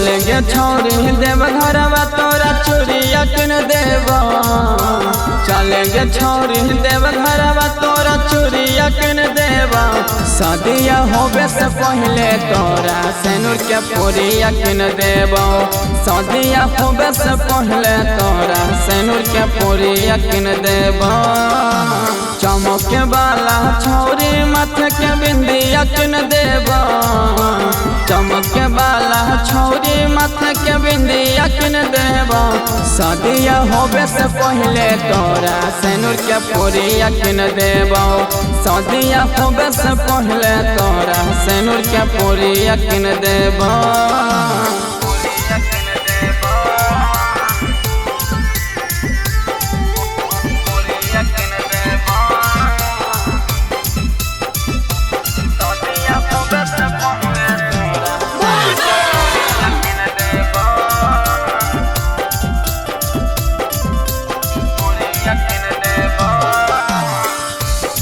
चलेंगे छोरी देव घरवा तोरा चूड़िया किन देबो। चलेंगे छोरी देव घरवा तोरा चूड़िया किन देबो। शादिया होबे से पहले तोरा सेनुर के पूरिया किन देबो। शादिया होबे से पहले तोरा सेनुर के पूरिया किन देबो। चमके वाला छोरी माथे के बिंदिया किन देबो। चमके वाला छोरी माथे के बिंदिया किन देबो। शादिया होबे से पहले तोरा सेनुर के पूरिया किन देबो। शादिया होबे से पहले तोरा सेनुर के पूरिया किन देबो।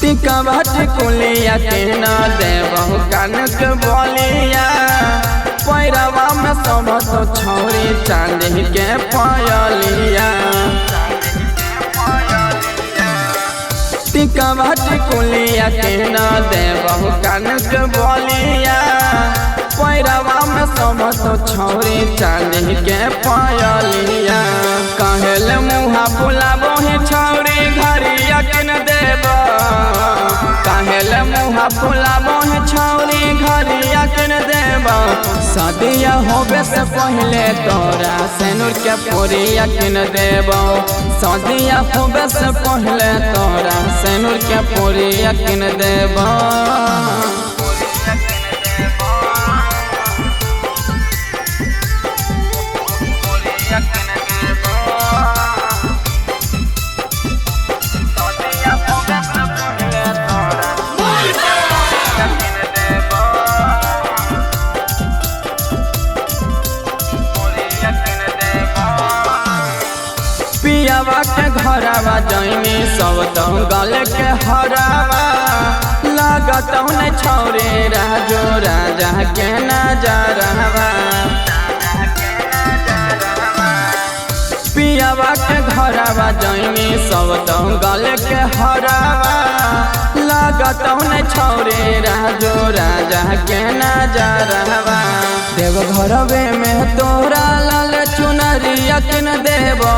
टिका भट कुलिया के न देबो कनक बोलिया। पैरवा में सब तो छोरी चांदी के पायलिया। टिका भट कुलिया के न देबो कनक बोलिया। पैरवा में सब तो छोरी चांदी के पायलिया। कहल मुहा बुलाबो ही छोरी घरिया किन देबो। कहल मुहा बुलाबो ही छोरी घरिया किन देबो। शादिया होबे से पहले तोरा सेनुर के पूरिया किन देबो। शादिया होबे से पहले तोरा सेनुर के पूरिया किन देबो। पियावा के घरवा जइनी सब तो गल के हरावा। लागत न छोरे राजो राजा के नजरवा। पियावा के घरवा जइनी सब तो गल के हरावा। लागत न छोरे राजो राजा के नजरवा। देव घरवे में तोरा लाल चुनरिया किन देबो।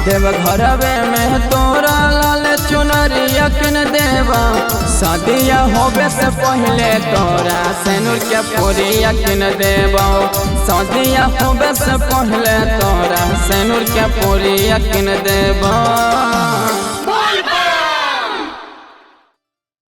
देव घरवे में तोरा लाल चुनरिया किन देबो। शादिया होबे से पहले तोरा सेनुर के पूरिया किन देबो। शादिया होबे से पहले तोरा सेनुर के पूरिया किन देबो।